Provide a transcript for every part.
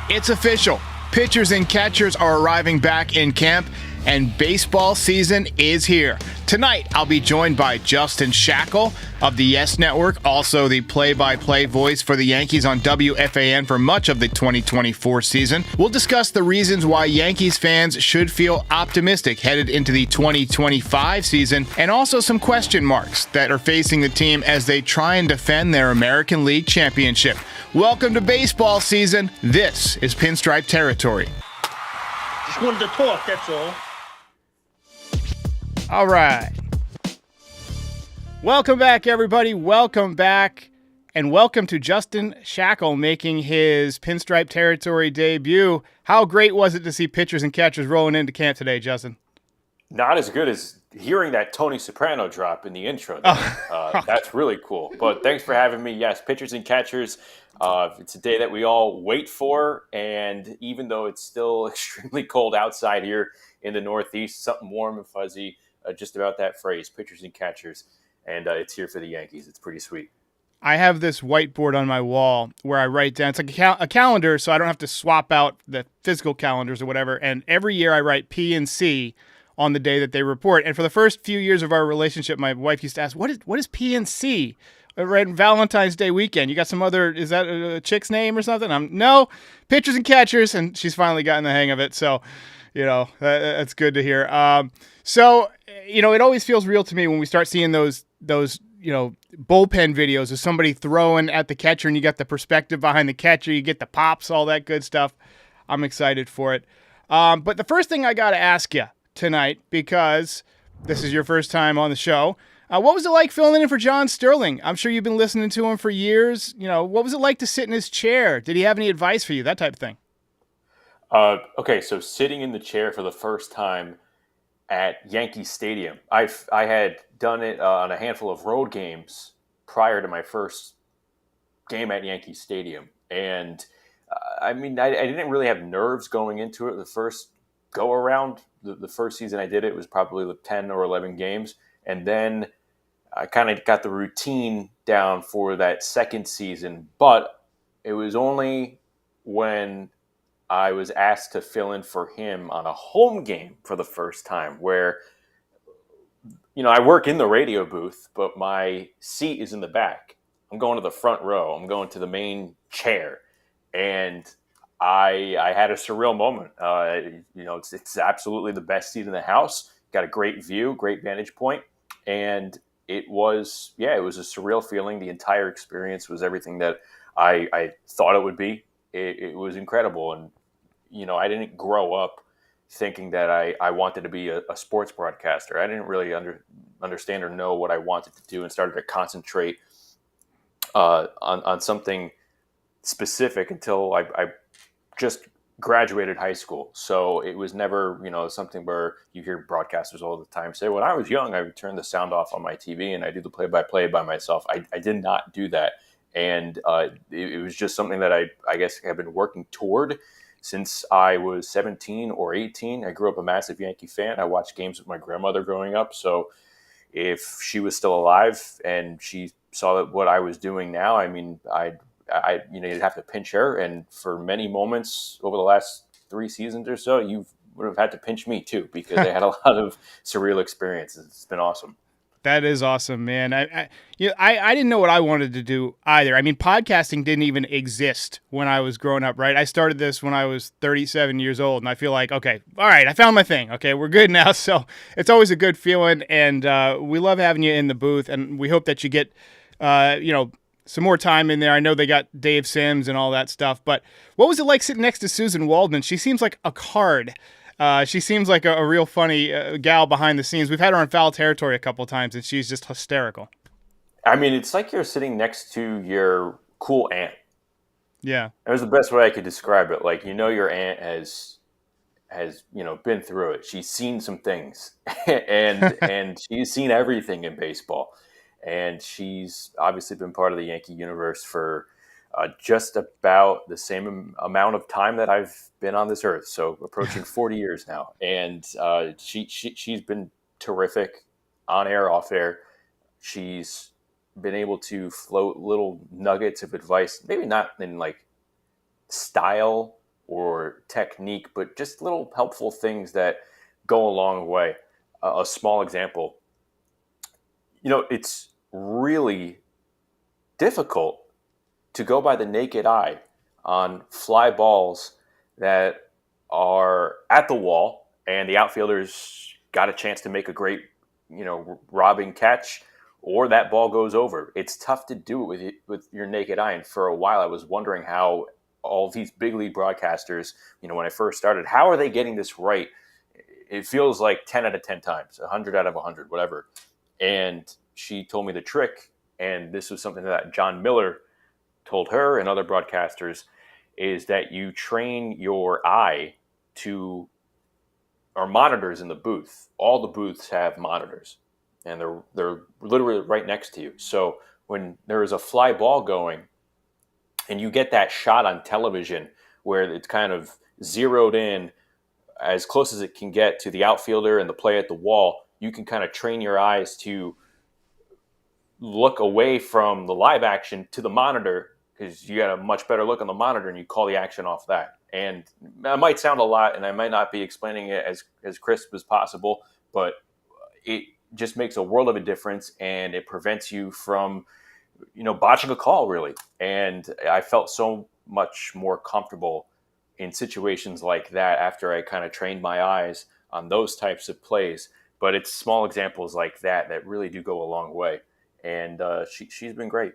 It's official. Pitchers and catchers are arriving back in camp, and baseball season is here. Tonight, I'll be joined by Justin Shackil of the Yes Network, also the play-by-play voice for the Yankees on WFAN for much of the 2024 season. We'll discuss the reasons why Yankees fans should feel optimistic headed into the 2025 season, and also some question marks that are facing the team as they try and defend their American League championship. Welcome to baseball season. This is Pinstripe Territory. Just wanted to talk, that's all. All right. Welcome back, everybody. Welcome back. And welcome to Justin Shackil making his Pinstripe Territory debut. How great was it to see pitchers and catchers rolling into camp today, Justin? Not as good as hearing that Tony Soprano drop in the intro. That's really cool. But thanks for having me. Yes, pitchers and catchers. It's a day that we all wait for. And even though it's still extremely cold outside here in the Northeast, something warm and fuzzy just about that phrase, pitchers and catchers. And it's here for the Yankees. It's pretty sweet. I have this whiteboard on my wall where I write down, it's like a calendar, so I don't have to swap out the physical calendars or whatever. And every year I write P and C on the day that they report. And for the first few years of our relationship, my wife used to ask, what is P and C? Right, Valentine's Day weekend. You got some other, is that a chick's name or something? No, pitchers and catchers. And she's finally gotten the hang of it. So, that's good to hear. It always feels real to me when we start seeing those bullpen videos of somebody throwing at the catcher and you got the perspective behind the catcher, you get the pops, all that good stuff. I'm excited for it. But the first thing I got to ask you tonight, because this is your first time on the show, what was it like filling in for John Sterling? I'm sure you've been listening to him for years. What was it like to sit in his chair? Did he have any advice for you? That type of thing. Okay, so sitting in the chair for the first time at Yankee Stadium. I had done it on a handful of road games prior to my first game at Yankee Stadium. And I didn't really have nerves going into it the first go around. The first season I did it was probably 10 or 11 games. And then I kind of got the routine down for that second season. But it was only when I was asked to fill in for him on a home game for the first time where, I work in the radio booth, but my seat is in the back. I'm going to the front row. I'm going to the main chair. And I had a surreal moment. It's absolutely the best seat in the house. Got a great view, great vantage point. And it was a surreal feeling. The entire experience was everything that I thought it would be. It was incredible. And, I didn't grow up thinking that I wanted to be a sports broadcaster. I didn't really understand or know what I wanted to do and started to concentrate on something specific until I just graduated high school. So it was never, something where you hear broadcasters all the time say, when I was young, I would turn the sound off on my TV and I do the play-by-play by myself. I did not do that. And it was just something that I guess have been working toward since I was 17 or 18. I grew up a massive Yankee fan. I watched games with my grandmother growing up. So if she was still alive and she saw what I was doing now, you'd have to pinch her. And for many moments over the last 3 seasons or so, you would have had to pinch me too, because I had a lot of surreal experiences. It's been awesome. That is awesome, man. I didn't know what I wanted to do either. Podcasting didn't even exist when I was growing up, right? I started this when I was 37 years old, and I feel like, okay, all right, I found my thing. Okay, we're good now. So it's always a good feeling, and we love having you in the booth, and we hope that you get, some more time in there. I know they got Dave Sims and all that stuff, but what was it like sitting next to Susan Waldman? She seems like a card. She seems like a real funny gal behind the scenes. We've had her on Foul Territory a couple of times, and she's just hysterical. It's like you're sitting next to your cool aunt. Yeah. That was the best way I could describe it. Like, your aunt has been through it. She's seen some things and she's seen everything in baseball. And she's obviously been part of the Yankee universe for just about the same amount of time that I've been on this earth. So approaching 40 years now. And she's been terrific on air, off air. She's been able to float little nuggets of advice, maybe not in like style or technique, but just little helpful things that go a long way. A small example, it's really difficult to go by the naked eye on fly balls that are at the wall and the outfielders got a chance to make a great, robbing catch, or that ball goes over. It's tough to do it with your naked eye. And for a while, I was wondering how all these big league broadcasters, when I first started, how are they getting this right? It feels like 10 out of 10 times, 100 out of 100, whatever. And she told me the trick, and this was something that John Miller told her and other broadcasters, is that you train your eye to, or monitors in the booth. All the booths have monitors, and they're literally right next to you. So when there is a fly ball going, and you get that shot on television where it's kind of zeroed in as close as it can get to the outfielder and the play at the wall, you can kind of train your eyes to look away from the live action to the monitor, because you got a much better look on the monitor and you call the action off that. And that might sound a lot, and I might not be explaining it as crisp as possible, but it just makes a world of a difference, and it prevents you from, botching a call, really. And I felt so much more comfortable in situations like that after I kind of trained my eyes on those types of plays. But it's small examples like that really do go a long way. And she's been great.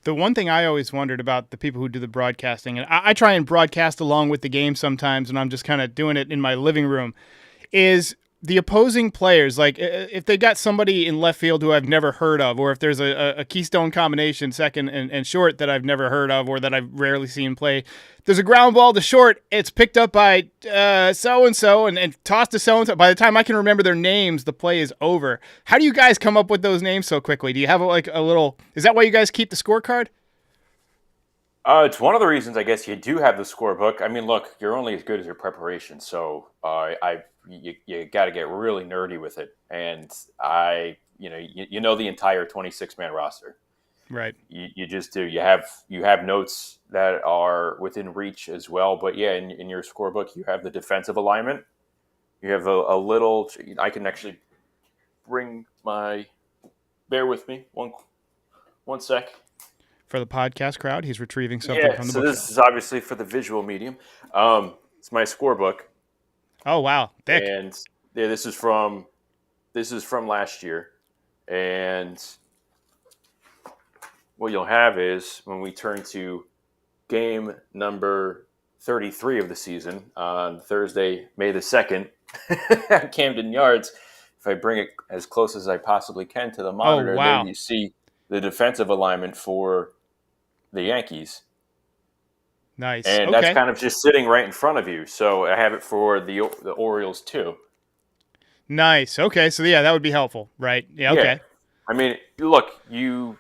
The one thing I always wondered about the people who do the broadcasting, and I try and broadcast along with the game sometimes, and I'm just kind of doing it in my living room, is the opposing players. Like if they got somebody in left field who I've never heard of, or if there's a keystone combination second and short that I've never heard of or that I've rarely seen play, there's a ground ball to short, it's picked up by so-and-so and tossed to so-and-so. By the time I can remember their names, the play is over. How do you guys come up with those names so quickly? Do you have a little, is that why you guys keep the scorecard? It's one of the reasons I guess you do have the scorebook. I mean, look, you're only as good as your preparation. So you got to get really nerdy with it. And you know the entire 26-man roster. Right. You just do. You have notes that are within reach as well. But yeah, in your scorebook, you have the defensive alignment. You have a little. I can actually bear with me one sec. For the podcast crowd, he's retrieving something from the bookshelf. This is obviously for the visual medium. It's my scorebook. Oh wow, thick. And yeah, this is from last year. And what you'll have is when we turn to game number 33 of the season on Thursday, May the 2nd, at Camden Yards. If I bring it as close as I possibly can to the monitor, wow. There you see the defensive alignment for the Yankees. Nice. And okay. That's kind of just sitting right in front of you. So I have it for the Orioles too. Nice. Okay. So yeah, that would be helpful, right? Yeah. Okay. Yeah. I mean, look, you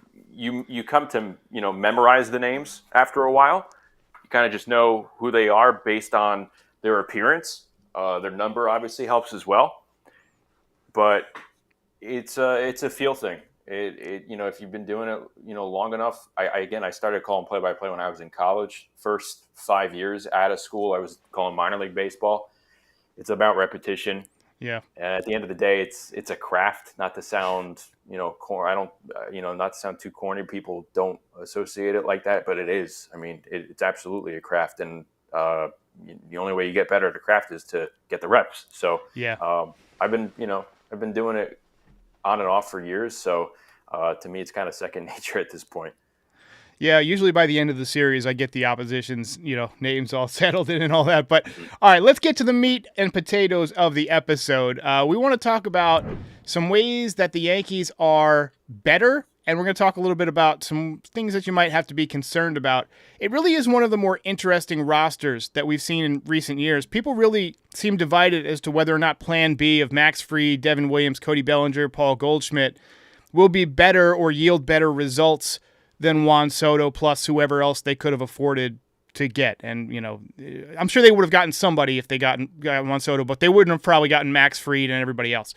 come to, memorize the names after a while. You kind of just know who they are based on their appearance. Their number obviously helps as well. But it's a feel thing. If you've been doing it, long enough. I started calling play-by-play when I was in college. First 5 years out of school, I was calling minor league baseball. It's about repetition. Yeah. And at the end of the day, it's a craft. Not to sound, not to sound too corny. People don't associate it like that, but it is. I mean, it's absolutely a craft, and the only way you get better at a craft is to get the reps. So yeah, I've been doing it on and off for years. So to me, it's kind of second nature at this point. Yeah, usually by the end of the series, I get the opposition's, names all settled in and all that. But all right, let's get to the meat and potatoes of the episode. We want to talk about some ways that the Yankees are better, and we're going to talk a little bit about some things that you might have to be concerned about. It really is one of the more interesting rosters that we've seen in recent years. People really seem divided as to whether or not Plan B of Max Fried, Devin Williams, Cody Bellinger, Paul Goldschmidt will be better or yield better results than Juan Soto plus whoever else they could have afforded to get. And, I'm sure they would have gotten somebody if they got Juan Soto, but they wouldn't have probably gotten Max Fried and everybody else.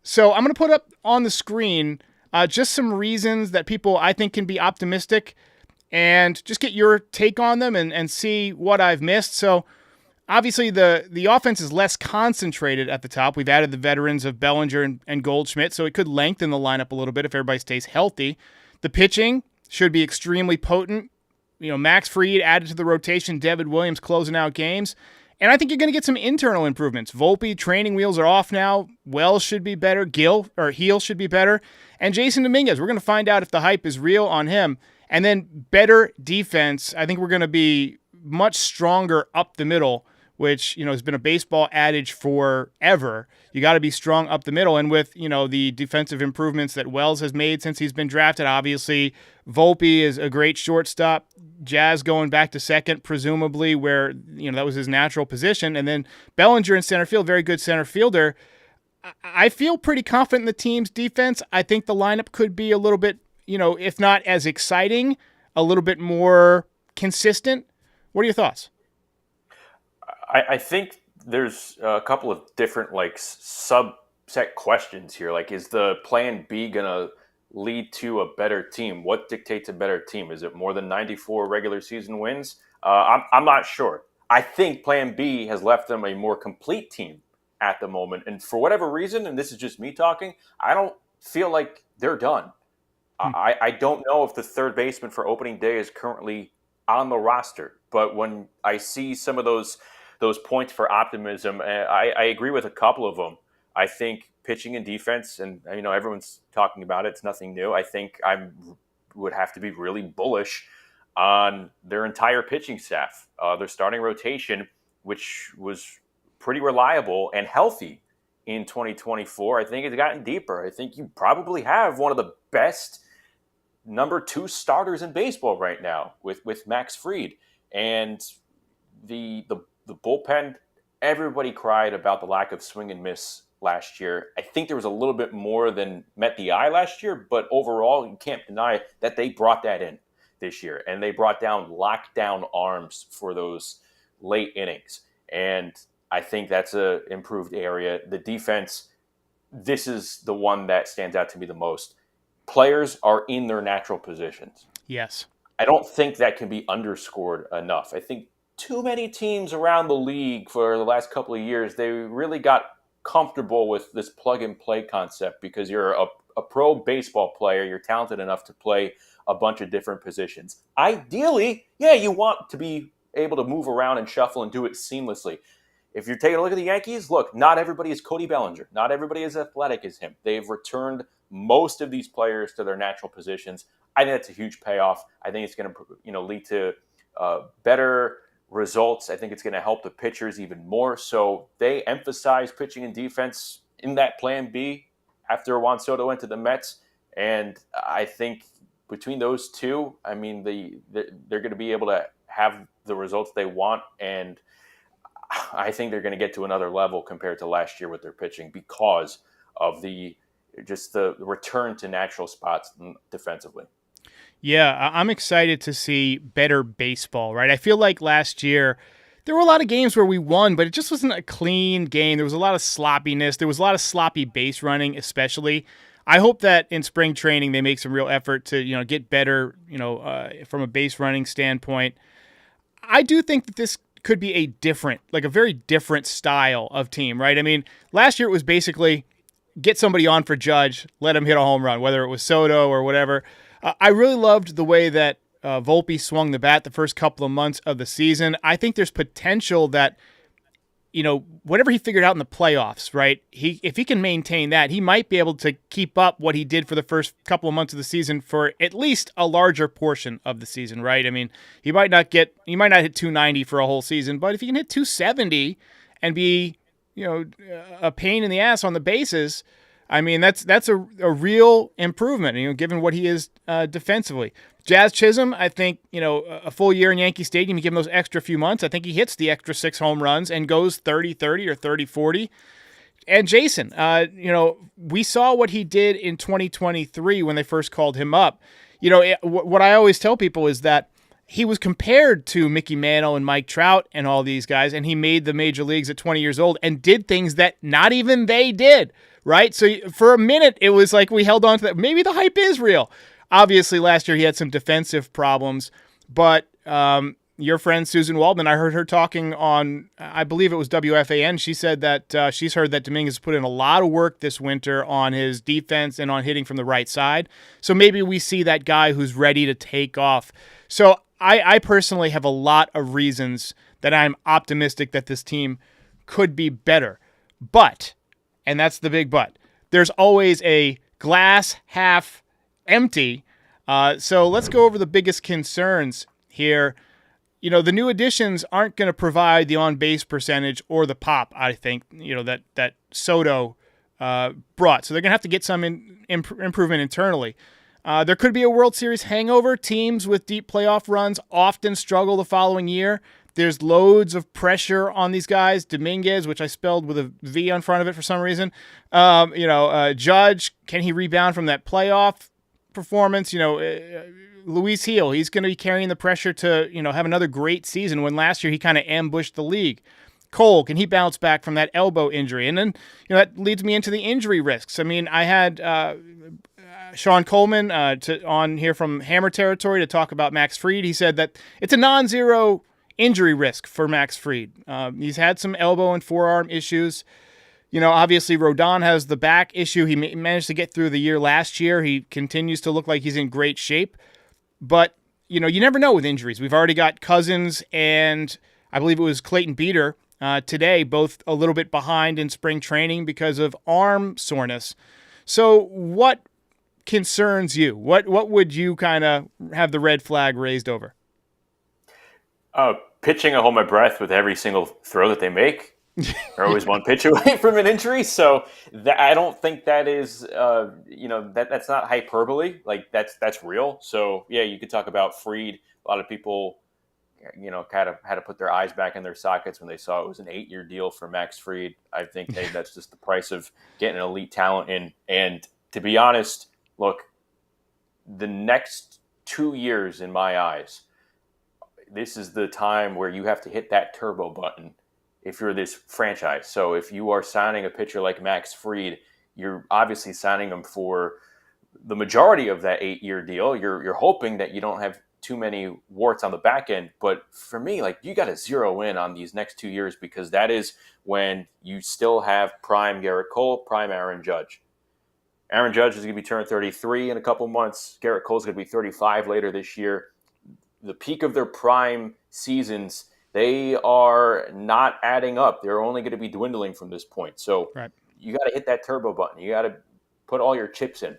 So I'm going to put up on the screen just some reasons that people I think can be optimistic and just get your take on them and see what I've missed. So obviously the offense is less concentrated at the top. We've added the veterans of Bellinger and Goldschmidt, so it could lengthen the lineup a little bit if everybody stays healthy. The pitching should be extremely potent. Max Fried added to the rotation, David Williams closing out games. And I think you're going to get some internal improvements. Volpe, training wheels are off now. Wells should be better. Heel should be better. And Jason Dominguez, we're going to find out if the hype is real on him. And then better defense. I think we're going to be much stronger up the middle, which, has been a baseball adage forever. You got to be strong up the middle. And with, the defensive improvements that Wells has made since he's been drafted, obviously Volpe is a great shortstop. Jazz going back to second, presumably, where, that was his natural position. And then Bellinger in center field, very good center fielder. I feel pretty confident in the team's defense. I think the lineup could be a little bit, if not as exciting, a little bit more consistent. What are your thoughts? I think there's a couple of different subset questions here. Is the plan B going to lead to a better team? What dictates a better team? Is it more than 94 regular season wins? I'm not sure. I think plan B has left them a more complete team at the moment. And for whatever reason, and this is just me talking, I don't feel like they're done. I don't know if the third baseman for opening day is currently on the roster. But when I see some of those points for optimism, I agree with a couple of them. I think pitching and defense, and everyone's talking about it, it's nothing new. I think I would have to be really bullish on their entire pitching staff. Their starting rotation, which was pretty reliable and healthy in 2024, I think it's gotten deeper. I think you probably have one of the best number 2 starters in baseball right now with Max Fried. And the bullpen, everybody cried about the lack of swing and miss last year. I think there was a little bit more than met the eye last year, but overall, you can't deny that they brought that in this year. And they brought down lockdown arms for those late innings. And I think that's an improved area. The defense, this is the one that stands out to me the most. Players are in their natural positions. Yes. I don't think that can be underscored enough. I think too many teams around the league for the last couple of years, they really got comfortable with this plug-and-play concept because you're a pro baseball player. You're talented enough to play a bunch of different positions. Ideally, you want to be able to move around and shuffle and do it seamlessly. If you're taking a look at the Yankees, look, not everybody is Cody Bellinger. Not everybody is athletic as him. They've returned most of these players to their natural positions. I think that's a huge payoff. I think it's going to lead to better results. I think it's going to help the pitchers even more. So they emphasize pitching and defense in that plan B after Juan Soto went to the Mets. And I think between those two, I mean, they're going to be able to have the results they want. And I think they're going to get to another level compared to last year with their pitching because of the return to natural spots defensively. Yeah, I'm excited to see better baseball, right? I feel like last year there were a lot of games where we won, but it just wasn't a clean game. There was a lot of sloppiness. There was a lot of sloppy base running, especially. I hope that in spring training they make some real effort to, get better, from a base running standpoint. I do think that this could be a very different style of team, right? I mean, last year it was basically get somebody on for Judge, let him hit a home run, whether it was Soto or whatever. I really loved the way that Volpe swung the bat the first couple of months of the season. I think there's potential that, whatever he figured out in the playoffs, right? If he can maintain that, he might be able to keep up what he did for the first couple of months of the season for at least a larger portion of the season, right? I mean, he might not hit 290 for a whole season, but if he can hit 270 and be, a pain in the ass on the bases, I mean, that's a real improvement, given what he is defensively. Jazz Chisholm, I think, a full year in Yankee Stadium, you give him those extra few months, I think he hits the extra 6 home runs and goes 30-30 or 30-40. And Jason, we saw what he did in 2023 when they first called him up. What I always tell people is that he was compared to Mickey Mantle and Mike Trout and all these guys, and he made the major leagues at 20 years old and did things that not even they did, right? So for a minute, it was like we held on to that. Maybe the hype is real. obviously last year he had some defensive problems, but your friend Susan Waldman, I heard her talking on, I believe it was WFAN. She said that she's heard that Dominguez put in a lot of work this winter on his defense and on hitting from the right side. So maybe we see that guy who's ready to take off. So I personally have a lot of reasons that I'm optimistic that this team could be better. But, and that's the big but, there's always a glass half empty. So let's go over the biggest concerns here. You know, the new additions aren't going to provide the on-base percentage or the pop, I think, you know, that Soto brought. So they're going to have to get some improvement internally. There could be a World Series hangover. Teams with deep playoff runs often struggle the following year. There's loads of pressure on these guys. Dominguez, which I spelled with a V on front of it for some reason. Judge, can he rebound from that playoff performance? Luis Gil, he's going to be carrying the pressure to, have another great season when last year he kind of ambushed the league. Cole, can he bounce back from that elbow injury? And then, that leads me into the injury risks. I mean, I had Sean Coleman on here from Hammer Territory to talk about Max Fried. He said that it's a non-zero injury risk for Max Fried. He's had some elbow and forearm issues. Obviously Rodon has the back issue. He managed to get through the year last year. He continues to look like he's in great shape. But, you never know with injuries. We've already got Cousins and I believe it was Clayton Beeter today, both a little bit behind in spring training because of arm soreness. So what concerns you? What would you kind of have the red flag raised over? Pitching, I hold my breath with every single throw that they make. They're always one pitch away from an injury. So I don't think that is, that's not hyperbole. Like that's real. So yeah, you could talk about Fried. A lot of people, kind of had to put their eyes back in their sockets when they saw it was an 8-year deal for Max Fried. I think, hey, that's just the price of getting an elite talent in. And to be honest, look, the next 2 years in my eyes, this is the time where you have to hit that turbo button if you're this franchise. So if you are signing a pitcher like Max Fried, you're obviously signing him for the majority of that 8-year deal. You're hoping that you don't have too many warts on the back end. But for me, you got to zero in on these next 2 years because that is when you still have prime Garrett Cole, prime Aaron Judge. Aaron Judge is going to be turning 33 in a couple months. Garrett Cole's going to be 35 later this year. The peak of their prime seasons, they are not adding up. They're only going to be dwindling from this point. So right. You got to hit that turbo button. You got to put all your chips in.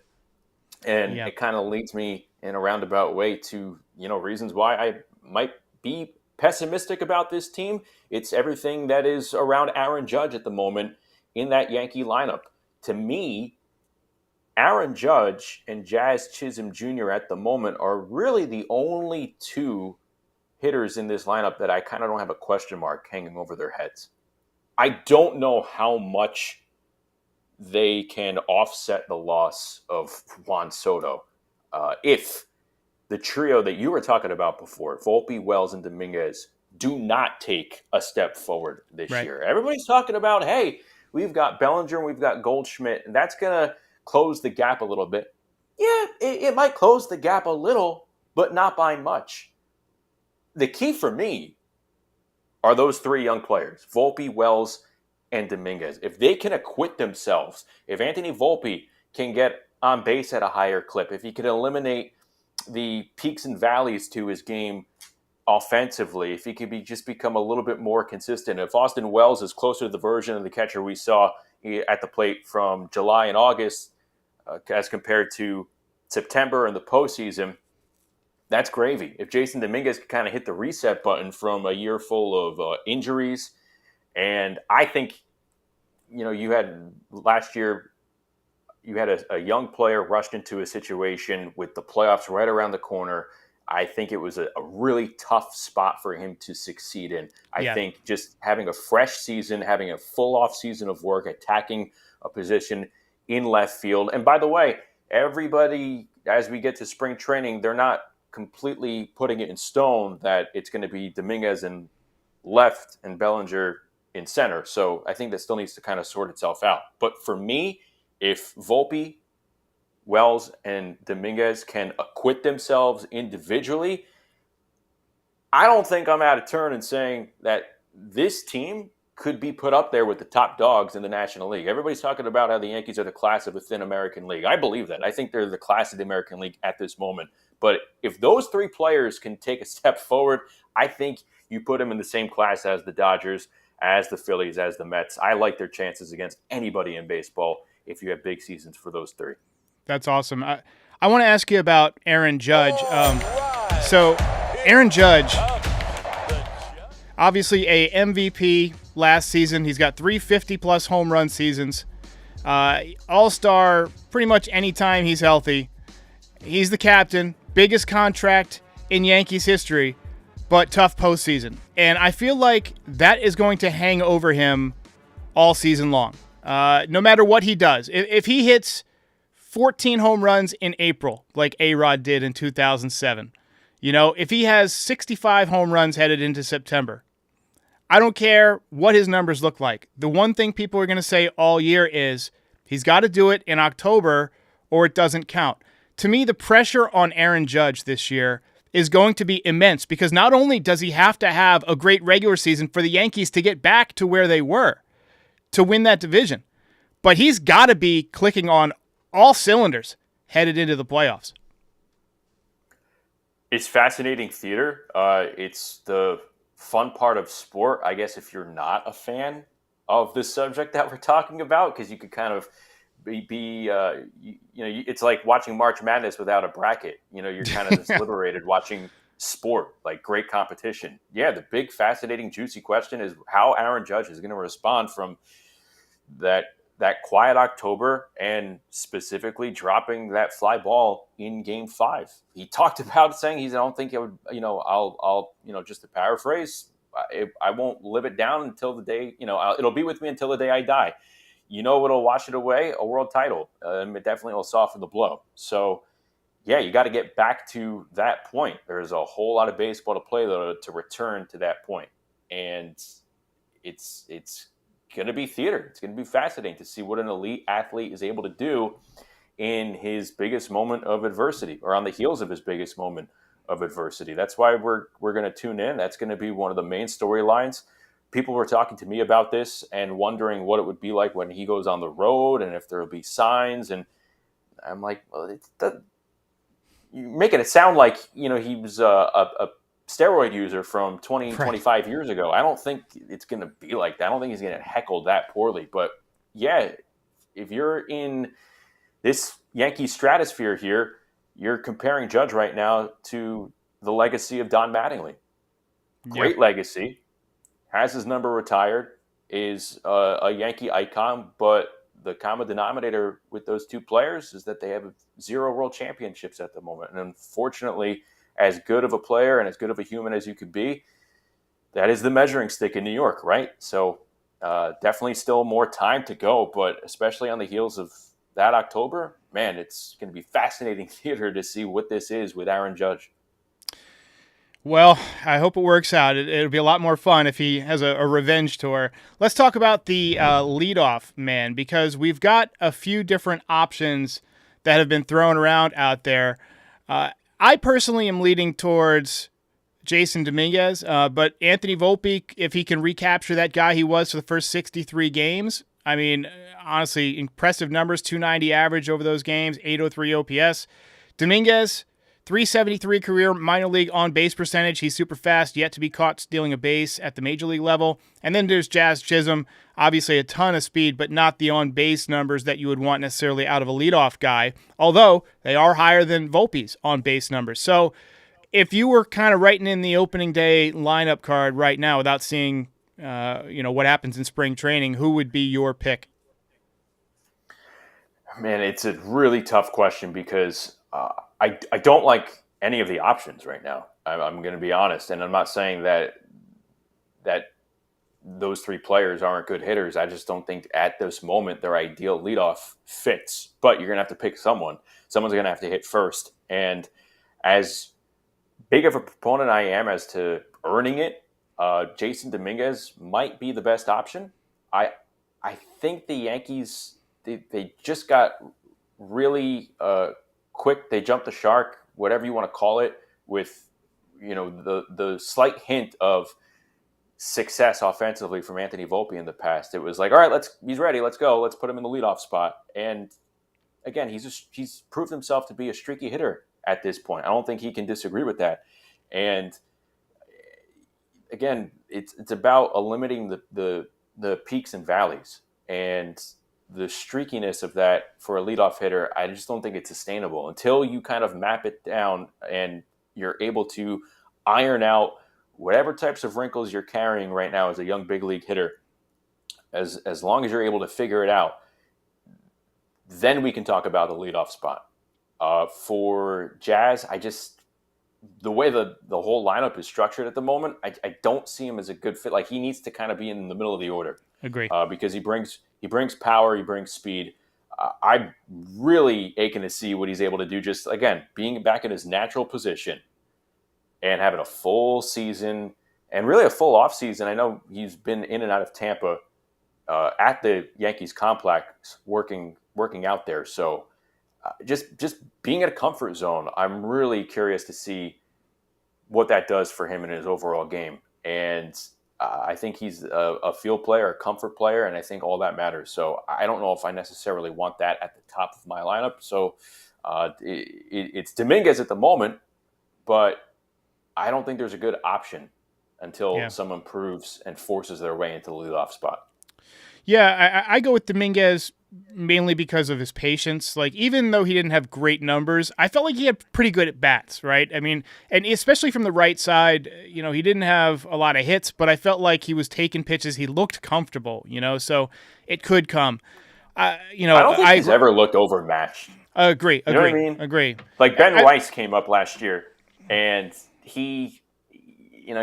And It kind of leads me in a roundabout way to, reasons why I might be pessimistic about this team. It's everything that is around Aaron Judge at the moment in that Yankee lineup. To me, Aaron Judge and Jazz Chisholm Jr. at the moment are really the only two hitters in this lineup that I kind of don't have a question mark hanging over their heads. I don't know how much they can offset the loss of Juan Soto. If the trio that you were talking about before, Volpe, Wells, and Dominguez, do not take a step forward this year. Everybody's talking about, hey, we've got Bellinger and we've got Goldschmidt, and that's going to close the gap a little bit. Yeah, it might close the gap a little, but not by much. The key for me are those three young players, Volpe, Wells, and Dominguez. If they can acquit themselves, if Anthony Volpe can get on base at a higher clip, if he can eliminate the peaks and valleys to his game offensively, if he could just become a little bit more consistent, if Austin Wells is closer to the version of the catcher we saw at the plate from July and August as compared to September and the postseason, that's gravy. If Jason Dominguez could kind of hit the reset button from a year full of injuries, and I think, you had last year, you had a young player rushed into a situation with the playoffs right around the corner. I think it was a really tough spot for him to succeed in. I think just having a fresh season, having a full off season of work, attacking a position in left field. And by the way, everybody, as we get to spring training, they're not completely putting it in stone that it's going to be Dominguez in left and Bellinger in center. So I think that still needs to kind of sort itself out. But for me, if Volpe Wells and Dominguez can acquit themselves individually, I don't think I'm out of turn in saying that this team could be put up there with the top dogs in the National League. Everybody's talking about how the Yankees are the class of the thin American League. I believe that. I think they're the class of the American League at this moment. But if those three players can take a step forward, I think you put them in the same class as the Dodgers, as the Phillies, as the Mets. I like their chances against anybody in baseball if you have big seasons for those three. That's awesome. I want to ask you about Aaron Judge. So Aaron Judge, obviously a MVP last season. He's got 350-plus home run seasons. All-star pretty much anytime he's healthy. He's the captain, biggest contract in Yankees history, but tough postseason. And I feel like that is going to hang over him all season long, no matter what he does. If he hits 14 home runs in April, like A-Rod did in 2007, if he has 65 home runs headed into September, I don't care what his numbers look like. The one thing people are going to say all year is he's got to do it in October or it doesn't count. To me, the pressure on Aaron Judge this year is going to be immense because not only does he have to have a great regular season for the Yankees to get back to where they were to win that division, but he's got to be clicking on all cylinders headed into the playoffs. It's fascinating theater. It's the fun part of sport, I guess, if you're not a fan of the subject that we're talking about, because you could kind of it's like watching March Madness without a bracket. You're kind of just liberated watching sport, like great competition. Yeah, the big, fascinating, juicy question is how Aaron Judge is going to respond from that quiet October and specifically dropping that fly ball in Game 5. He talked about saying I don't think it would. I'll just to paraphrase, I won't live it down until the day. It'll be with me until the day I die. What'll wash it away? A world title. It definitely will soften the blow. So, yeah, you got to get back to that point. There's a whole lot of baseball to play, though, to return to that point. And it's going to be theater. It's going to be fascinating to see what an elite athlete is able to do in his biggest moment of adversity or on the heels of his biggest moment of adversity. That's why we're going to tune in. That's going to be one of the main storylines. People were talking to me about this and wondering what it would be like when he goes on the road and if there will be signs. And I'm like, well, you're making it sound like, he was a steroid user from 20, 25 years ago. I don't think it's going to be like that. I don't think he's going to heckle that poorly. But, yeah, if you're in this Yankee stratosphere here, you're comparing Judge right now to the legacy of Don Mattingly. Great legacy. Has his number retired, is a Yankee icon, but the common denominator with those two players is that they have 0 world championships at the moment. And unfortunately, as good of a player and as good of a human as you could be, that is the measuring stick in New York, right? So definitely still more time to go, but especially on the heels of that October, man, it's going to be fascinating theater to see what this is with Aaron Judge. Well, I hope it works out. It'll be a lot more fun if he has a revenge tour. Let's talk about the leadoff man, because we've got a few different options that have been thrown around out there. I personally am leaning towards Jason Dominguez, but Anthony Volpe, if he can recapture that guy he was for the first 63 games, I mean, honestly, impressive numbers, 290 average over those games, 803 OPS. Dominguez, 373 career minor league on-base percentage. He's super fast, yet to be caught stealing a base at the major league level. And then there's Jazz Chisholm, obviously a ton of speed, but not the on-base numbers that you would want necessarily out of a leadoff guy, although they are higher than Volpe's on-base numbers. So if you were kind of writing in the opening day lineup card right now without seeing what happens in spring training, who would be your pick? Man, it's a really tough question because I don't like any of the options right now. I'm going to be honest, and I'm not saying that those three players aren't good hitters. I just don't think at this moment their ideal leadoff fits. But you're going to have to pick someone. Someone's going to have to hit first. And as big of a proponent I am as to earning it, Jason Dominguez might be the best option. I think the Yankees they just got really quick. They jumped the shark, whatever you want to call it, with the slight hint of success offensively from Anthony Volpe in the past. It was like, all right, he's ready. Let's go. Let's put him in the leadoff spot. And again, he's proved himself to be a streaky hitter at this point. I don't think he can disagree with that. And again, it's about limiting the peaks and valleys, and the streakiness of that for a leadoff hitter. I just don't think it's sustainable until you kind of map it down and you're able to iron out whatever types of wrinkles you're carrying right now as a young big league hitter. As long as you're able to figure it out, then we can talk about the leadoff spot. For Jazz, the way the whole lineup is structured at the moment, I don't see him as a good fit. Like, he needs to kind of be in the middle of the order. Agree. Because he brings power, he brings speed. I'm really aching to see what he's able to do. Just again, being back in his natural position and having a full season and really a full off season. I know he's been in and out of Tampa at the Yankees complex, working out there. So just being at a comfort zone, I'm really curious to see what that does for him in his overall game. And I think he's a field player, a comfort player, and I think all that matters. So I don't know if I necessarily want that at the top of my lineup. So it's Dominguez at the moment, but I don't think there's a good option until someone proves and forces their way into the leadoff spot. Yeah, I go with Dominguez mainly because of his patience. Like, even though he didn't have great numbers, I felt like he had pretty good at bats, right? I mean, and especially from the right side, he didn't have a lot of hits, but I felt like he was taking pitches. He looked comfortable, so it could come. I don't think he's ever looked overmatched. Agree. You know what I mean? Agree. Like Ben Rice came up last year, and he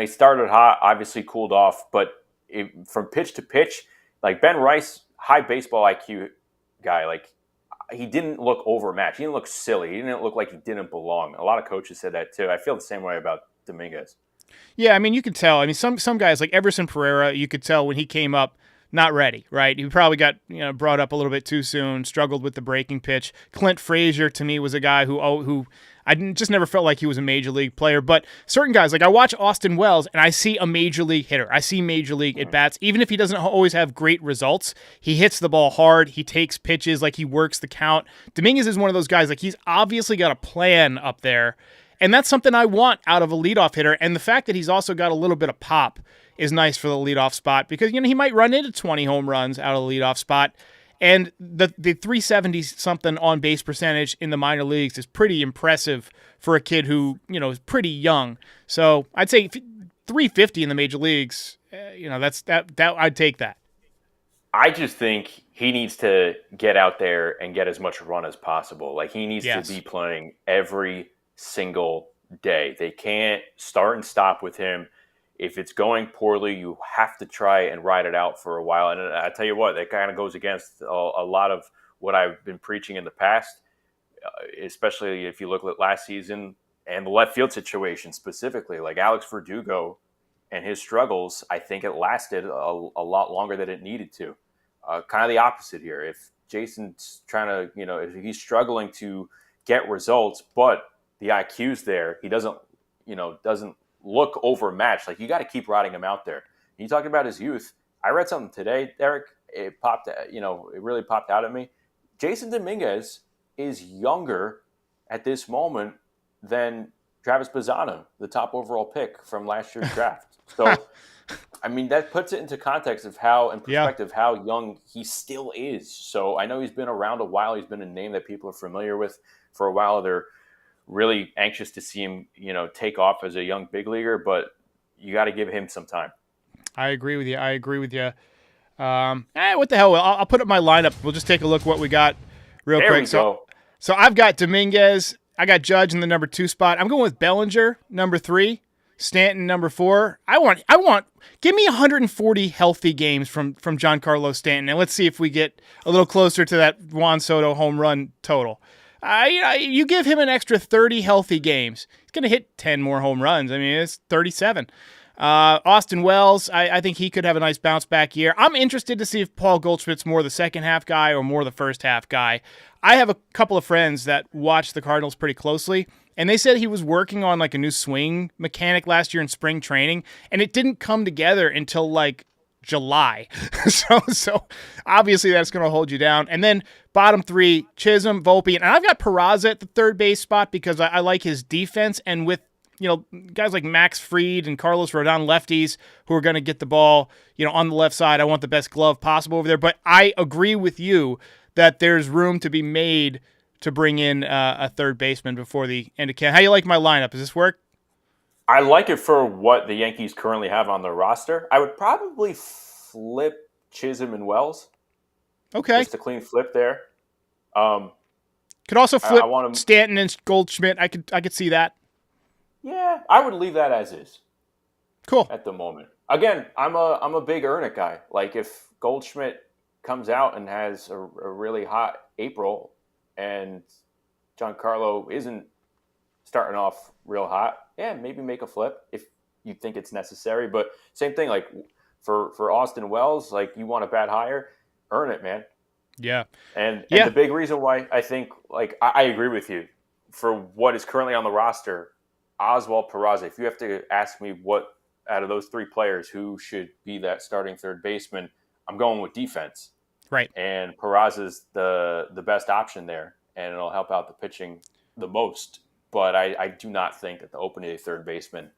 started hot, obviously cooled off, but from pitch to pitch, like Ben Rice, high baseball IQ guy, like he didn't look overmatched. He didn't look silly. He didn't look like he didn't belong. A lot of coaches said that too. I feel the same way about Dominguez. Yeah, I mean, you could tell. I mean, some guys like Everson Pereira, you could tell when he came up, not ready, right? He probably got brought up a little bit too soon, struggled with the breaking pitch. Clint Frazier, to me, was a guy who I just never felt like he was a major league player. But certain guys, like I watch Austin Wells, and I see a major league hitter. I see major league at-bats. Even if he doesn't always have great results, he hits the ball hard. He takes pitches, like he works the count. Dominguez is one of those guys, like he's obviously got a plan up there. And that's something I want out of a leadoff hitter. And the fact that he's also got a little bit of pop is nice for the leadoff spot because, he might run into 20 home runs out of the leadoff spot. And the 370-something on-base percentage in the minor leagues is pretty impressive for a kid who, is pretty young. So I'd say 350 in the major leagues, I'd take that. I just think he needs to get out there and get as much run as possible. Like, he needs to be playing every single day. They can't start and stop with him. If it's going poorly, you have to try and ride it out for a while. And I tell you what, that kind of goes against a lot of what I've been preaching in the past, especially if you look at last season and the left field situation specifically. Like Alex Verdugo and his struggles, I think it lasted a lot longer than it needed to. Kind of the opposite here. If Jason's trying to, if he's struggling to get results, but the IQ's there, he doesn't look overmatched. Like, you got to keep riding him out there. You talked about his youth. I read something today, Derek. It really popped out at me. Jason Dominguez is younger at this moment than Travis Bazzano, the top overall pick from last year's draft. So, I mean, that puts it into context of how young he still is. So I know he's been around a while. He's been a name that people are familiar with for a while. They're really anxious to see him, take off as a young big leaguer, but you got to give him some time. I agree with you. What the hell? I'll put up my lineup. We'll just take a look what we got real quick. So I've got Dominguez. I got Judge in the number 2 spot. I'm going with Bellinger, number 3. Stanton, number 4. Give me 140 healthy games from Giancarlo Stanton, and let's see if we get a little closer to that Juan Soto home run total. You give him an extra 30 healthy games, he's going to hit 10 more home runs. I mean, it's 37. Austin Wells, I think he could have a nice bounce back year. I'm interested to see if Paul Goldschmidt's more the second half guy or more the first half guy. I have a couple of friends that watch the Cardinals pretty closely, and they said he was working on like a new swing mechanic last year in spring training, and it didn't come together until like July. so obviously that's going to hold you down. And then bottom three, Chisholm, Volpe, and I've got Peraza at the third base spot because I like his defense, and with guys like Max Fried and Carlos Rodon, lefties who are going to get the ball, on the left side. I want the best glove possible over there. But I agree with you that there's room to be made to bring in a third baseman before the end of camp. How do you like my lineup? Does this work? I like it for what the Yankees currently have on their roster. I would probably flip Chisholm and Wells. Okay. Just a clean flip there. Could also flip Stanton and Goldschmidt. I could see that. Yeah, I would leave that as is. Cool. At the moment. Again, I'm a big earn it guy. Like if Goldschmidt comes out and has a really hot April and Giancarlo isn't starting off real hot, yeah, maybe make a flip if you think it's necessary. But same thing, like for Austin Wells, like you want a bat higher, earn it, man. Yeah. And the big reason why I think, like, I agree with you. For what is currently on the roster, Oswald, Peraza, if you have to ask me what out of those three players who should be that starting third baseman, I'm going with defense. Right. And Peraza's the best option there, and it'll help out the pitching the most. But I do not think that the opening third baseman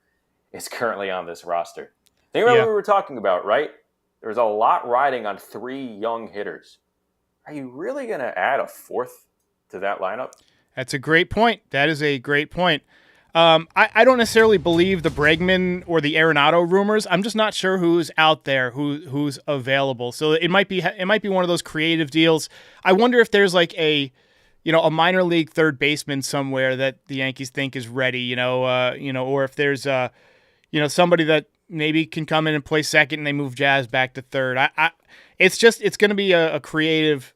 is currently on this roster. Think about what we were talking about, right? There's a lot riding on three young hitters. Are you really going to add a fourth to that lineup? That's a great point. That is a great point. I don't necessarily believe the Bregman or the Arenado rumors. I'm just not sure who's out there, who's available. So it might be one of those creative deals. I wonder if there's like a minor league third baseman somewhere that the Yankees think is ready, or if there's somebody that maybe can come in and play second and they move Jazz back to third. It's going to be a creative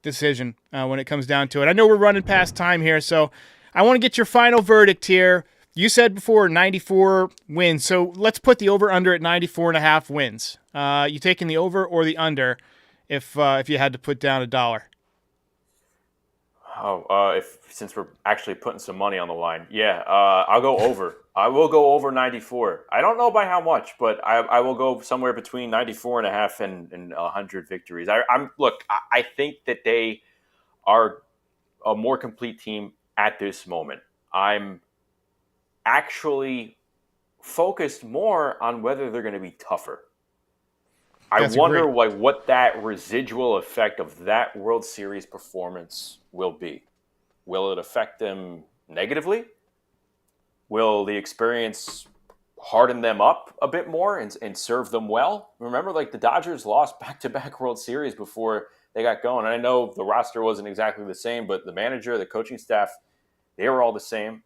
decision when it comes down to it. I know we're running past time here, so I want to get your final verdict here. You said before 94 wins, so let's put the over-under at 94.5 wins. You taking the over or the under if you had to put down $1? Since we're actually putting some money on the line, I'll go over. I will go over 94. I don't know by how much, but I will go somewhere between 94.5 and 100 victories. I think that they are a more complete team at this moment. I'm actually focused more on whether they're going to be tougher. I wonder what that residual effect of that World Series performance will be. Will it affect them negatively? Will the experience harden them up a bit more and serve them well? Remember, like the Dodgers lost back-to-back World Series before they got going. And I know the roster wasn't exactly the same, but the manager, the coaching staff, they were all the same.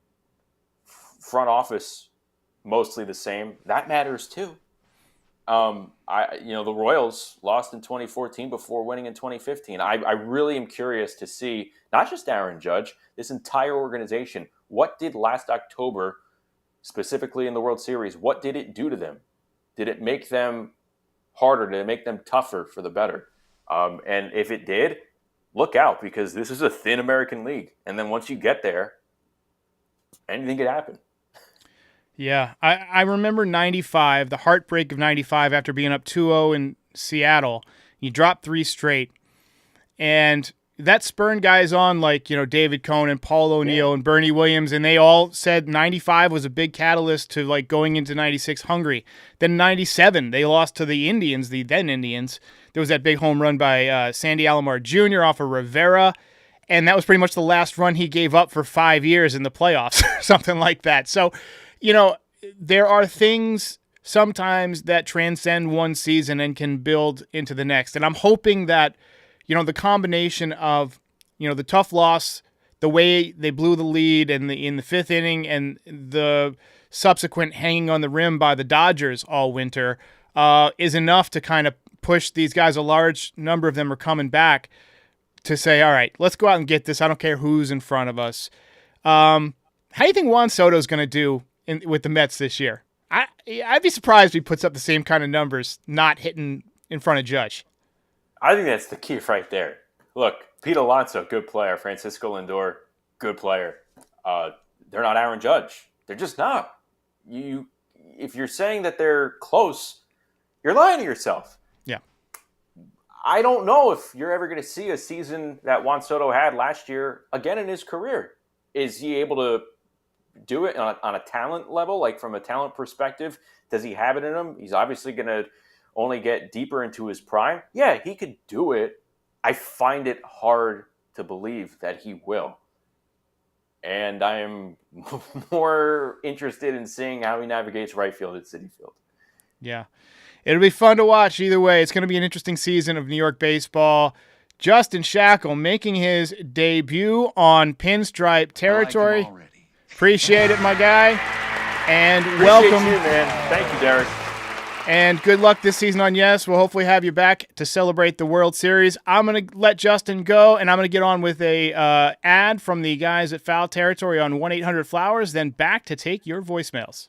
Front office, mostly the same. That matters too. The Royals lost in 2014 before winning in 2015. I really am curious to see, not just Aaron Judge, this entire organization. What did last October, specifically in the World Series, what did it do to them? Did it make them harder? Did it make them tougher for the better? And if it did, look out, because this is a thin American League. And then once you get there, anything could happen. Yeah, I remember 95, the heartbreak of 95 after being up 2-0 in Seattle. You dropped 3 straight. And that spurned guys on like, David Cohn and Paul O'Neill and Bernie Williams, and they all said 95 was a big catalyst to like going into 96 hungry. Then 97, they lost to the Indians, the then Indians. There was that big home run by Sandy Alomar Jr. off of Rivera. And that was pretty much the last run he gave up for 5 years in the playoffs, something like that. So, there are things sometimes that transcend one season and can build into the next. And I'm hoping that, the combination of, the tough loss, the way they blew the lead in the 5th inning, and the subsequent hanging on the rim by the Dodgers all winter is enough to kind of push these guys. A large number of them are coming back to say, all right, let's go out and get this. I don't care who's in front of us. How do you think Juan Soto is going to do with the Mets this year? I'd be surprised if he puts up the same kind of numbers not hitting in front of Judge. I think that's the key right there. Look, Pete Alonso, good player. Francisco Lindor, good player. They're not Aaron Judge. They're just not. If you're saying that they're close, you're lying to yourself. Yeah. I don't know if you're ever going to see a season that Juan Soto had last year again in his career. Is he able to do it on a talent level, like from a talent perspective? Does he have it in him? He's obviously going to only get deeper into his prime. Yeah, he could do it. I find it hard to believe that he will. And I am more interested in seeing how he navigates right field at Citi Field. Yeah. It'll be fun to watch either way. It's going to be an interesting season of New York baseball. Justin Shackil making his debut on Pinstripe territory. Appreciate it, my guy. And welcome. Appreciate you, man. Thank you, Derek. And good luck this season on Yes. We'll hopefully have you back to celebrate the World Series. I'm going to let Justin go, and I'm going to get on with a ad from the guys at Foul Territory on 1-800-Flowers, then back to take your voicemails.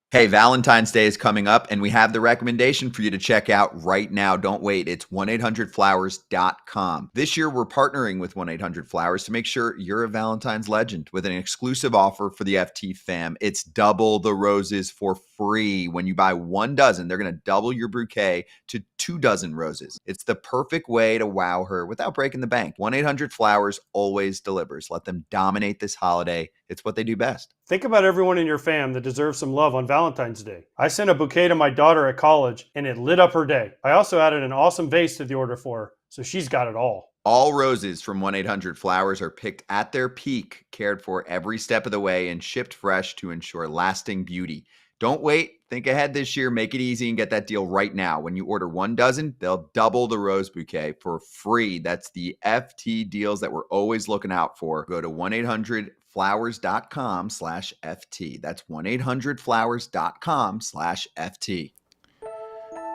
Hey, Valentine's Day is coming up, and we have the recommendation for you to check out right now. Don't wait. It's 1-800-Flowers.com. This year, we're partnering with 1-800-Flowers to make sure you're a Valentine's legend with an exclusive offer for the FT fam. It's double the roses for free. When you buy 1 dozen, they're going to double your bouquet to 2 dozen roses. It's the perfect way to wow her without breaking the bank. 1-800-Flowers always delivers. Let them dominate this holiday. It's what they do best. Think about everyone in your fam that deserves some love on Valentine's Day. I sent a bouquet to my daughter at college, and it lit up her day. I also added an awesome vase to the order for her, so she's got it all. All roses from 1-800-Flowers are picked at their peak, cared for every step of the way, and shipped fresh to ensure lasting beauty. Don't wait. Think ahead this year. Make it easy and get that deal right now. When you order 1 dozen, they'll double the rose bouquet for free. That's the FT deals that we're always looking out for. Go to 1-800-Flowers.com/FT. That's 1-800-Flowers.com/FT.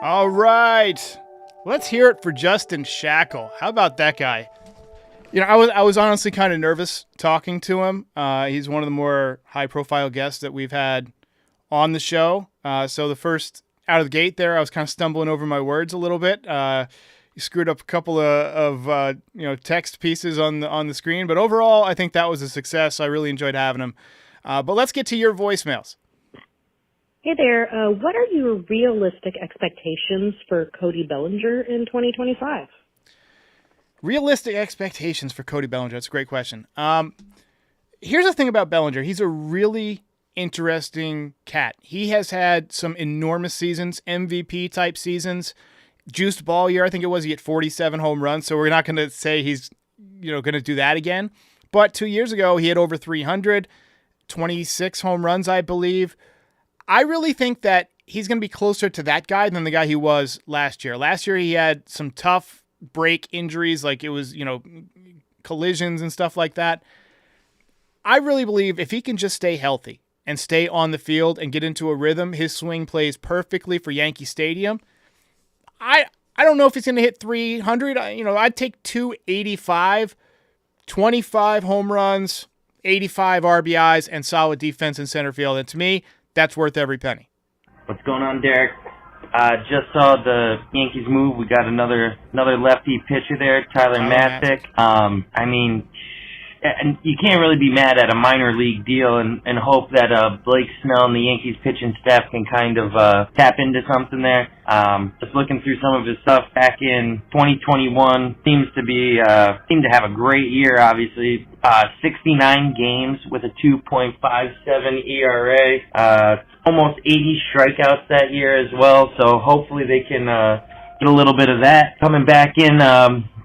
All right. Let's hear it for Justin Shackil. How about that guy? You know, I was honestly kind of nervous talking to him. He's one of the more high-profile guests that we've had on the show. So the first out of the gate there, I was kind of stumbling over my words a little bit. You screwed up a couple of text pieces on the screen, but overall, I think that was a success. I really enjoyed having him. But let's get to your voicemails. Hey there. What are your realistic expectations for Cody Bellinger in 2025? Realistic expectations for Cody Bellinger. That's a great question. Here's the thing about Bellinger. He's a really interesting cat. He has had some enormous seasons, MVP type seasons. Juiced ball year, I think it was, he hit 47 home runs, so we're not going to say he's going to do that again. But 2 years ago, he had over 300, 26 home runs, I believe. I really think that he's going to be closer to that guy than the guy he was last year. Last year, he had some tough break injuries, like it was, collisions and stuff like that. I really believe if he can just stay healthy and stay on the field and get into a rhythm, his swing plays perfectly for Yankee Stadium. I don't know if he's going to hit 300. I'd take 285, 25 home runs, 85 RBIs, and solid defense in center field. And to me, that's worth every penny. What's going on, Derek? Just saw the Yankees move. We got another lefty pitcher there, Tyler Matzik. And you can't really be mad at a minor league deal and hope that Blake Snell and the Yankees pitching staff can kind of tap into something there. Just looking through some of his stuff back in 2021, seemed to have a great year, obviously. 69 games with a 2.57 ERA, almost 80 strikeouts that year as well, so hopefully they can get a little bit of that coming back in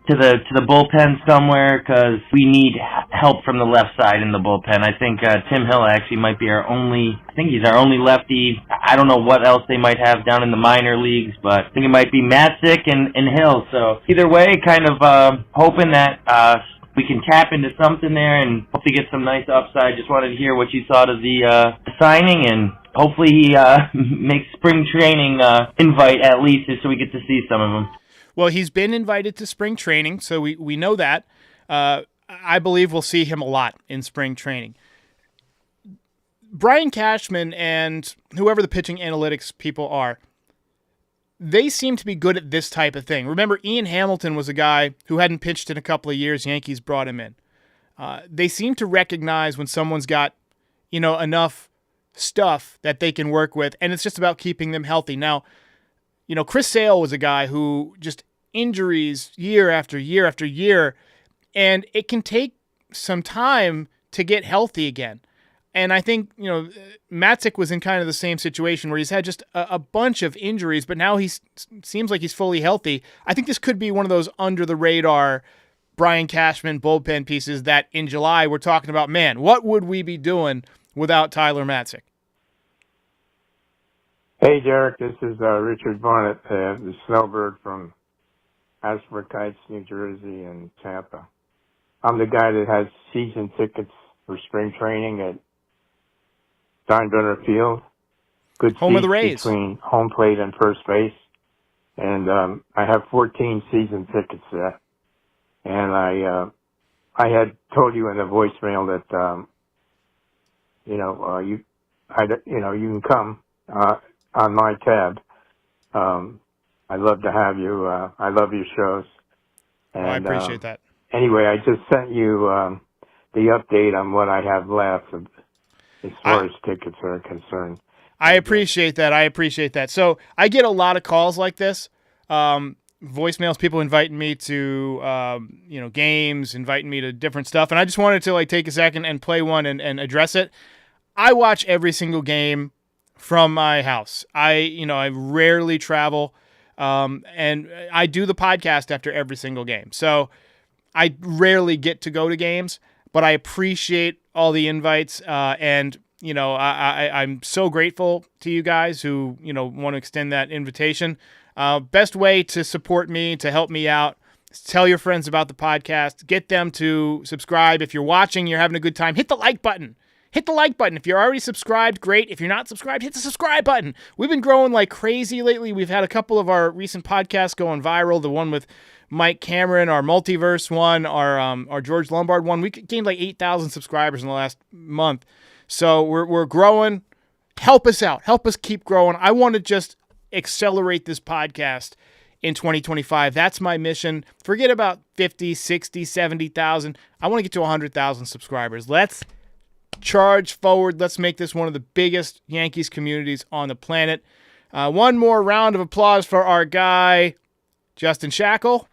to the bullpen somewhere, because we need help from the left side in the bullpen. I think Tim Hill actually might be he's our only lefty. I don't know what else they might have down in the minor leagues, but I think it might be Matzik and Hill. So either way, kind of hoping that we can tap into something there and hopefully get some nice upside. Just wanted to hear what you thought of the signing, and hopefully he makes spring training invite at least, so we get to see some of them. Well, he's been invited to spring training, so we know that. I believe we'll see him a lot in spring training. Brian Cashman and whoever the pitching analytics people are, they seem to be good at this type of thing. Remember, Ian Hamilton was a guy who hadn't pitched in a couple of years. Yankees brought him in. They seem to recognize when someone's got, enough stuff that they can work with, and it's just about keeping them healthy. Now, Chris Sale was a guy who just injuries year after year after year, and it can take some time to get healthy again. And I think, Matzik was in kind of the same situation where he's had just a bunch of injuries, but now he seems like he's fully healthy. I think this could be one of those under-the-radar Brian Cashman bullpen pieces that in July we're talking about, man, what would we be doing without Tyler Matzik? Hey, Derek, this is Richard Barnett, the snowbird from Hasbrook Heights, New Jersey, and Tampa. I'm the guy that has season tickets for spring training at Steinbrenner Field. Good home of the seats Rays. Between home plate and first base. And I have 14 season tickets there. And I had told you in the voicemail that you can come on my tab. I'd love to have you. I love your shows. And, I appreciate that. Anyway, I just sent you the update on what I have left as far as tickets are concerned. I appreciate that. So I get a lot of calls like this. Voicemails, people inviting me to, games, inviting me to different stuff. And I just wanted to take a second and play one and address it. I watch every single game from my house. I rarely travel. And I do the podcast after every single game. So I rarely get to go to games, but I appreciate all the invites. I'm so grateful to you guys who, want to extend that invitation. Best way to support me, to help me out, is tell your friends about the podcast. Get them to subscribe. If you're watching, you're having a good time, hit the like button. Hit the like button. If you're already subscribed, great. If you're not subscribed, hit the subscribe button. We've been growing like crazy lately. We've had a couple of our recent podcasts going viral. The one with Mike Cameron, our multiverse one, our George Lombard one. We gained like 8,000 subscribers in the last month. So we're growing. Help us out. Help us keep growing. I want to just accelerate this podcast in 2025. That's my mission. Forget about 50, 60, 70,000. I want to get to 100,000 subscribers. Let's charge forward. Let's make this one of the biggest Yankees communities on the planet. One more round of applause for our guy, Justin Shackil.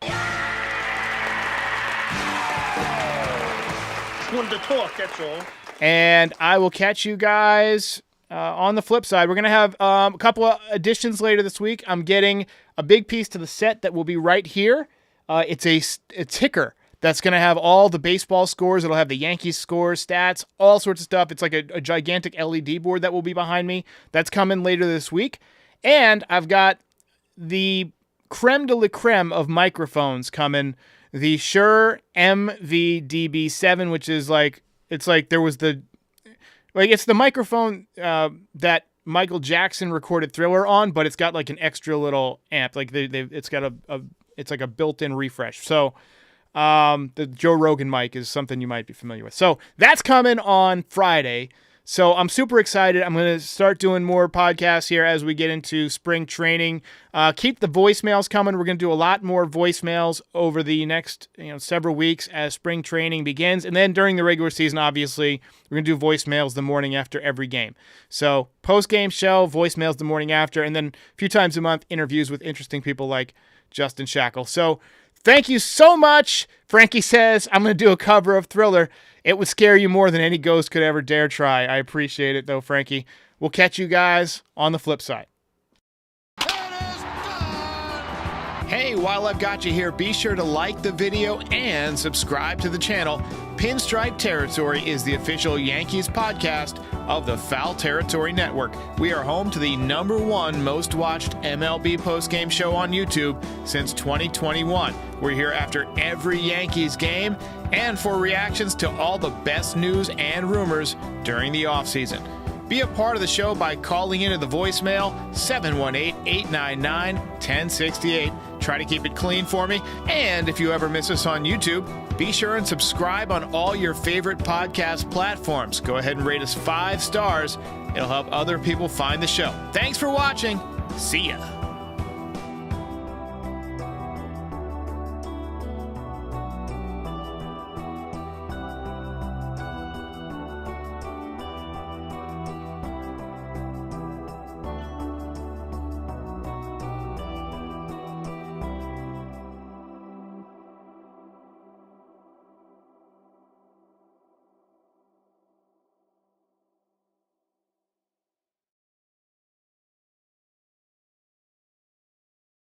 Just wanted to talk, that's all. And I will catch you guys on the flip side. We're going to have a couple of additions later this week. I'm getting a big piece to the set that will be right here. It's a ticker that's going to have all the baseball scores. It'll have the Yankees scores, stats, all sorts of stuff. It's like a gigantic LED board that will be behind me. That's coming later this week. And I've got the creme de la creme of microphones coming. The Shure MV-DB7, which is it's the microphone that Michael Jackson recorded Thriller on, but it's got like an extra little amp. It's got it's like a built-in refresh. So the Joe Rogan mic is something you might be familiar with. So that's coming on Friday. So I'm super excited. I'm going to start doing more podcasts here as we get into spring training. Keep the voicemails coming. We're going to do a lot more voicemails over the next several weeks as spring training begins. And then during the regular season, obviously, we're going to do voicemails the morning after every game. So post-game show, voicemails the morning after, and then a few times a month, interviews with interesting people like Justin Shackil. So thank you so much. Frankie says, I'm going to do a cover of Thriller. It would scare you more than any ghost could ever dare try. I appreciate it, though, Frankie. We'll catch you guys on the flip side. Hey, while I've got you here, be sure to like the video and subscribe to the channel. Pinstripe Territory is the official Yankees podcast of the Foul Territory Network. We are home to the #1 most watched MLB postgame show on YouTube since 2021. We're here after every Yankees game and for reactions to all the best news and rumors during the offseason. Be a part of the show by calling into the voicemail 718-899-1068. Try to keep it clean for me. And if you ever miss us on YouTube, be sure and subscribe on all your favorite podcast platforms. Go ahead and rate us 5 stars. It'll help other people find the show. Thanks for watching. See ya.